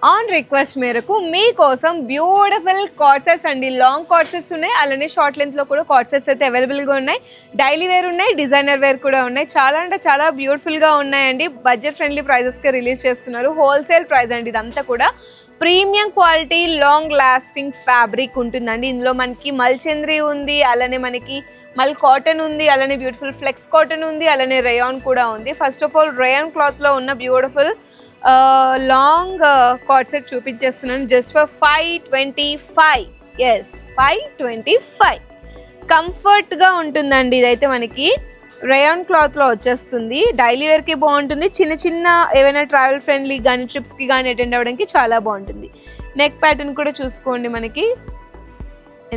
On request మేరకు మీకోసం beautiful కార్డ్సెట్స్ అండి. లాంగ్ కార్డ్సెట్స్ ఉన్నాయి, అలానే షార్ట్ లెంత్లో కూడా కార్డ్సెట్స్ అయితే అవైలబుల్గా ఉన్నాయి. డైలీ వేర్ ఉన్నాయి, డిజైనర్ వేర్ కూడా ఉన్నాయి. చాలా అంటే చాలా బ్యూటిఫుల్గా ఉన్నాయండి. బడ్జెట్ ఫ్రెండ్లీ ప్రైజెస్కి రిలీజ్ చేస్తున్నారు. హోల్సేల్ ప్రైస్ అండి ఇదంతా కూడా. Premium quality long lasting fabric ఉంటుందండి. ఇందులో మనకి మల్చంద్రి ఉంది, అలానే మనకి మల్ కాటన్ ఉంది, అలానే బ్యూటిఫుల్ ఫ్లెక్స్ కాటన్ ఉంది, అలానే రేయాన్ కూడా ఉంది. ఫస్ట్ ఆఫ్ ఆల్ రేయాన్ క్లాత్లో ఉన్న బ్యూటిఫుల్ లాంగ్ కార్డ్ సెట్ చూపించేస్తున్నాను జస్ట్ ఫర్ 525. ఎస్, 525. కంఫర్ట్గా ఉంటుందండి. ఇదైతే మనకి రేయాన్ క్లాత్లో వచ్చేస్తుంది. డైలీ వేర్కి బాగుంటుంది, చిన్న చిన్న ఏవైనా ట్రావెల్ ఫ్రెండ్లీ కానీ ట్రిప్స్కి కానీ అటెండ్ అవ్వడానికి చాలా బాగుంటుంది. నెక్ ప్యాటర్న్ కూడా చూసుకోండి, మనకి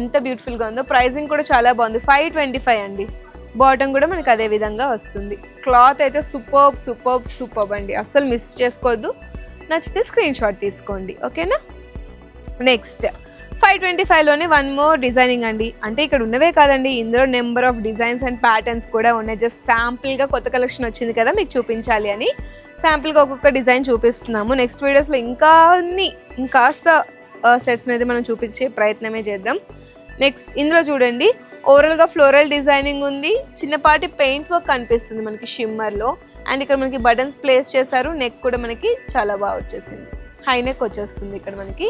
ఎంత బ్యూటిఫుల్గా ఉందో. ప్రైజింగ్ కూడా చాలా బాగుంది, 525 అండి. బాటమ్ కూడా మనకి అదే విధంగా వస్తుంది. క్లాత్ అయితే సూపర్బ్ అండి, అస్సలు మిస్ చేసుకోవద్దు. నచ్చితే స్క్రీన్ షాట్ తీసుకోండి, ఓకేనా. నెక్స్ట్ 525లోనే వన్ మోర్ డిజైనింగ్ అండి. అంటే ఇక్కడ ఉన్నవే కాదండి, ఇందులో number of designs and patterns కూడా ఉన్నాయి. జస్ట్ శాంపుల్గా కొత్త కలెక్షన్ వచ్చింది కదా మీకు చూపించాలి అని శాంపుల్గా ఒక్కొక్క డిజైన్ చూపిస్తున్నాము. నెక్స్ట్ వీడియోస్లో ఇంకాస్త సెట్స్ని అయితే మనం చూపించే ప్రయత్నమే చేద్దాం. నెక్స్ట్ ఇందులో చూడండి, ఓవరాల్గా ఫ్లోరల్ డిజైనింగ్ ఉంది, చిన్నపాటి పెయింట్ వర్క్ కనిపిస్తుంది మనకి షిమ్మర్లో. అండ్ ఇక్కడ మనకి బటన్స్ ప్లేస్ చేశారు. నెక్ కూడా మనకి చాలా బాగా వచ్చేసింది, హై నెక్ వచ్చేస్తుంది. ఇక్కడ మనకి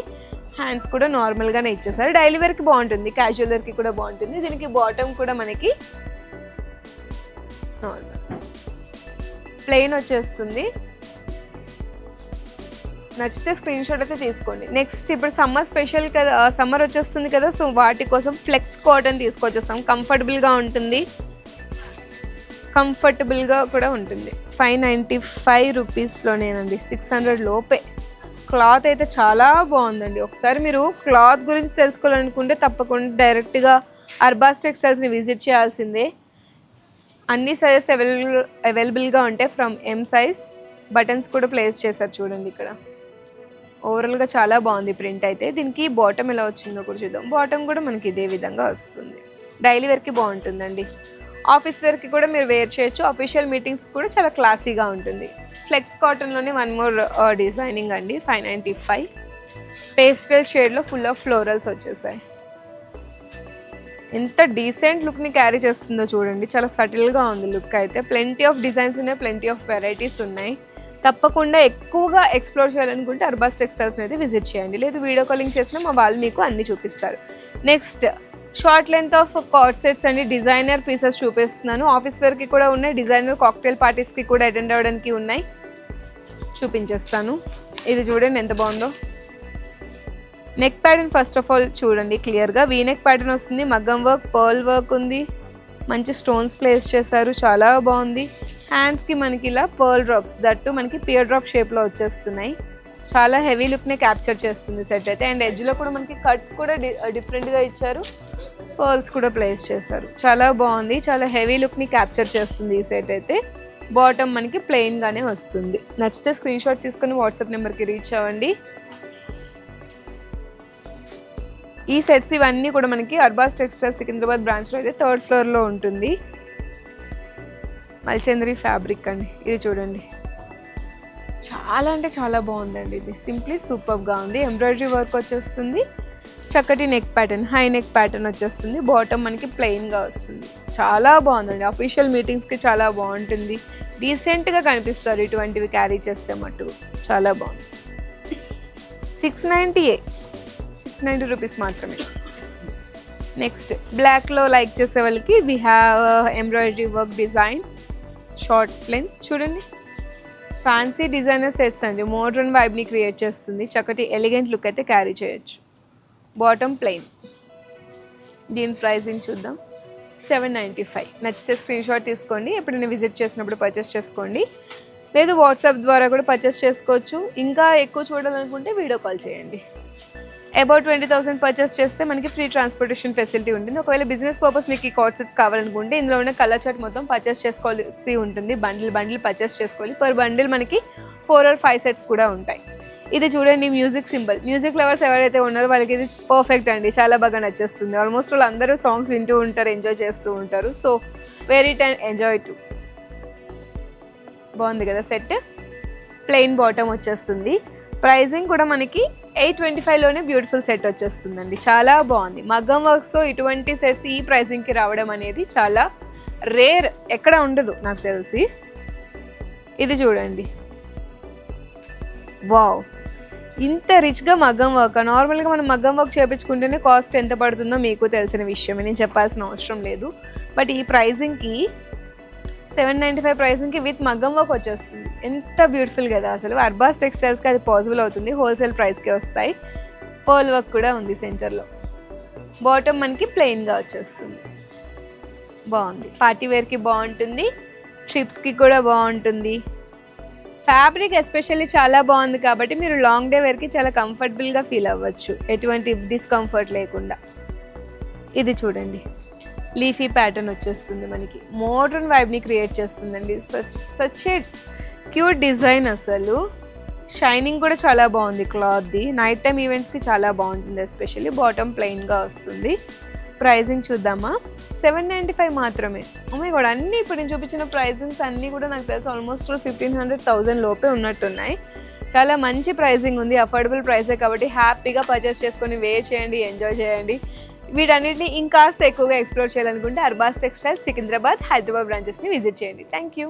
హ్యాండ్స్ కూడా నార్మల్గానే ఇచ్చేసారు. డైలీ వేర్కి బాగుంటుంది, క్యాజువల్ వేర్కి కూడా బాగుంటుంది. దీనికి బాటమ్ కూడా మనకి నార్మల్ ప్లెయిన్ వచ్చేస్తుంది. నచ్చితే స్క్రీన్ షాట్ అయితే తీసుకోండి. నెక్స్ట్ ఇప్పుడు సమ్మర్ స్పెషల్ కదా, సమ్మర్ వచ్చేస్తుంది కదా, సో వాటి కోసం ఫ్లెక్స్ కాటన్ తీసుకొచ్చేస్తాం. కంఫర్టబుల్గా ఉంటుంది, కంఫర్టబుల్గా కూడా ఉంటుంది. 595 రూపీస్లోనేనండి, 600 లోపే. క్లాత్ అయితే చాలా బాగుందండి. ఒకసారి మీరు క్లాత్ గురించి తెలుసుకోవాలనుకుంటే తప్పకుండా డైరెక్ట్గా అర్బాస్ టెక్స్టైల్స్ని విజిట్ చేయాల్సిందే. అన్ని సైజెస్ అవైలబుల్గా ఉంటాయి, ఫ్రమ్ ఎం సైజ్. బటన్స్ కూడా ప్లేస్ చేశారు చూడండి ఇక్కడ. ఓవరాల్గా చాలా బాగుంది ప్రింట్ అయితే. దీనికి బాటమ్ ఎలా వచ్చిందో కూడా చూద్దాం. బాటమ్ కూడా మనకి ఇదే విధంగా వస్తుంది. డైలీ వేర్కి బాగుంటుందండి, ఆఫీస్ వేర్కి కూడా మీరు వేర్ చేయొచ్చు. అఫీషియల్ మీటింగ్స్ కూడా చాలా క్లాసీగా ఉంటుంది. ఫ్లెక్స్ కాటన్లోనే వన్ మోర్ డిజైనింగ్ అండి, 595. పేస్టల్ షేడ్లో ఫుల్ ఆఫ్ ఫ్లోరల్స్ వచ్చేసాయి. ఎంత డీసెంట్ లుక్ని క్యారీ చేస్తుందో చూడండి, చాలా సటిల్గా ఉంది లుక్ అయితే. ప్లెంటీ ఆఫ్ డిజైన్స్ ఉన్నాయి, ప్లెంటీ ఆఫ్ వెరైటీస్ ఉన్నాయి. తప్పకుండా ఎక్కువగా ఎక్స్ప్లోర్ చేయాలనుకుంటే అర్బాస్ టెక్స్టైల్స్ని అయితే విజిట్ చేయండి, లేదు వీడియో కాలింగ్ చేసినా మా వాళ్ళు మీకు అన్నీ చూపిస్తారు. Next short length of card sets అండి, డిజైనర్ పీసెస్ చూపిస్తున్నాను. ఆఫీస్ వేర్కి కూడా ఉన్నాయి, డిజైనర్ కాక్టైల్ పార్టీస్కి కూడా అటెండ్ అవ్వడానికి ఉన్నాయి, చూపించేస్తాను. ఇది చూడండి ఎంత బాగుందో. Neck pattern first of all చూడండి క్లియర్గా, వీ నెక్ ప్యాటర్న్ వస్తుంది. మగ్గం వర్క్, పర్ల్ వర్క్ ఉంది, మంచి స్టోన్స్ ప్లేస్ చేశారు, చాలా బాగుంది. హ్యాండ్స్కి మనకి ఇలా పర్ల్ డ్రాప్స్, దట్టు మనకి పియర్ డ్రాప్ షేప్లో వచ్చేస్తున్నాయి. చాలా హెవీ లుక్ని క్యాప్చర్ చేస్తుంది సెట్ అయితే. అండ్ ఎడ్జ్లో కూడా మనకి కట్ కూడా డిఫరెంట్గా ఇచ్చారు, పర్ల్స్ కూడా ప్లేస్ చేశారు. చాలా బాగుంది, చాలా హెవీ లుక్ని క్యాప్చర్ చేస్తుంది ఈ సెట్ అయితే. బాటమ్ మనకి ప్లెయిన్గానే వస్తుంది. నచ్చితే స్క్రీన్ షాట్ తీసుకొని వాట్సాప్ నెంబర్కి రీచ్ అవ్వండి. ఈ సెట్స్ ఇవన్నీ కూడా మనకి అర్బాస్ టెక్స్టైల్స్ సికింద్రాబాద్ బ్రాంచ్లో అయితే 3rd ఫ్లోర్లో ఉంటుంది. మల్చంద్రి ఫ్యాబ్రిక్ అండి, ఇది చూడండి చాలా అంటే చాలా బాగుందండి. ఇది సింప్లీ సూపర్గా ఉంది. ఎంబ్రాయిడరీ వర్క్ వచ్చేస్తుంది, చక్కటి neck pattern, high neck pattern వచ్చేస్తుంది. బాటమ్ మనకి ప్లెయిన్గా వస్తుంది. చాలా బాగుందండి, అఫీషియల్ మీటింగ్స్కి చాలా బాగుంటుంది. డీసెంట్గా కనిపిస్తారు ఇటువంటివి క్యారీ చేస్తే మటు. చాలా బాగుంది. 690 రూపీస్ మాత్రమే. నెక్స్ట్ బ్లాక్లో లైక్ చేసే వాళ్ళకి we have embroidery work design, short length చూడండి. ఫ్యాన్సీ డిజైనర్ సెట్స్ అండి, మోడ్రన్ వైబ్ని క్రియేట్ చేస్తుంది. చక్కటి ఎలిగెంట్ లుక్ అయితే క్యారీ చేయొచ్చు. Bottom plain. దీని ప్రైజింగ్ చూద్దాం, 795. నచ్చితే స్క్రీన్ షాట్ తీసుకోండి, ఎప్పుడైనా విజిట్ చేసినప్పుడు పర్చేస్ చేసుకోండి, లేదు వాట్సాప్ ద్వారా కూడా పర్చేస్ చేసుకోవచ్చు. ఇంకా ఎక్కువ చూడాలనుకుంటే వీడియో కాల్ చేయండి. అబౌట్ 20,000 పర్చేస్ చేస్తే మనకి ఫ్రీ ట్రాన్స్పోర్టేషన్ ఫెసిలిటీ ఉంటుంది. ఒకవేళ బిజినెస్ పర్పస్ మీకు ఈ కార్డ్ సెట్స్ కావాలనుకుంటే ఇందులో ఉన్న కలర్ చార్ట్ మొత్తం పర్చేస్ చేసుకోవాల్సి ఉంటుంది. బండిల్ పర్చేస్ చేసుకోవాలి. పర్ బండిల్ మనకి 4 or 5 సెట్స్ కూడా ఉంటాయి. ఇది చూడండి మ్యూజిక్ సింబల్. మ్యూజిక్ లవర్స్ ఎవరైతే ఉన్నారో వాళ్ళకి ఇది పర్ఫెక్ట్ అండి, చాలా బాగా నచ్చేస్తుంది. ఆల్మోస్ట్ వాళ్ళు అందరూ సాంగ్స్ వింటూ ఉంటారు, ఎంజాయ్ చేస్తూ ఉంటారు. So very time enjoy to. బాగుంది కదా సెట్. ప్లెయిన్ బాటమ్ వచ్చేస్తుంది, ప్రైజింగ్ కూడా మనకి 825లోనే బ్యూటిఫుల్ సెట్ వచ్చేస్తుందండి. చాలా బాగుంది. మగ్గం వర్క్స్తో ఇటువంటి సెట్స్ ఈ ప్రైజింగ్కి రావడం అనేది చాలా రేర్, ఎక్కడ ఉండదు నాకు తెలిసి. ఇది చూడండి, వావ్, ఇంత రిచ్గా మగ్గం వర్క్. నార్మల్గా మనం మగ్గం వర్క్ చేయించుకుంటేనే కాస్ట్ ఎంత పడుతుందో మీకు తెలిసిన విషయమే, నేను చెప్పాల్సిన అవసరం లేదు. బట్ ఈ ప్రైజింగ్కి 795 ప్రైజింగ్కి విత్ మగ్గం వర్క్ వచ్చేస్తుంది. ఎంత బ్యూటిఫుల్ కదా అసలు. అర్బాస్ టెక్స్టైల్స్కి అది పాసిబుల్ అవుతుంది, హోల్సేల్ ప్రైస్కే వస్తాయి. పర్ల్ వర్క్ కూడా ఉంది సెంటర్లో. బాటమ్ మనకి ప్లెయిన్గా వచ్చేస్తుంది. బాగుంది, పార్టీ వేర్కి బాగుంటుంది, ట్రిప్స్కి కూడా బాగుంటుంది. ఫ్యాబ్రిక్ ఎస్పెషల్లీ చాలా బాగుంది కాబట్టి మీరు లాంగ్ డే వేర్కి చాలా కంఫర్టబుల్గా ఫీల్ అవ్వచ్చు, ఎటువంటి డిస్కంఫర్ట్ లేకుండా. ఇది చూడండి, లీఫీ ప్యాటర్న్ వచ్చేస్తుంది మనకి, మోడర్న్ వైబ్ని క్రియేట్ చేస్తుందండి. సచ్ ఏ క్యూట్ డిజైన్ అసలు. షైనింగ్ కూడా చాలా బాగుంది క్లాత్ది. నైట్ టైం ఈవెంట్స్కి చాలా బాగుంటుంది ఎస్పెషల్లీ. బాటమ్ ప్లెయిన్గా వస్తుంది. ప్రైజింగ్ చూద్దామా, 795 మాత్రమే. అమ్మాయి కూడా అన్నీ ఇప్పుడు నేను చూపించిన ప్రైజింగ్స్ అన్నీ కూడా నాకు తెలిసి ఆల్మోస్ట్ 1500-1000 లోపే ఉన్నట్టున్నాయి. చాలా మంచి ప్రైజింగ్ ఉంది, అఫోర్డబుల్ ప్రైసే కాబట్టి హ్యాపీగా పర్చేస్ చేసుకొని వేర్ చేయండి, ఎంజాయ్ చేయండి. వీటన్నిటిని ఇంకాస్త ఎక్కువగా ఎక్స్ప్లోర్ చేయాలనుకుంటే అర్బాస్ టెక్స్టైల్స్ సికింద్రాబాద్, హైదరాబాద్ బ్రాంచెస్ని విజిట్ చేయండి. Thank you.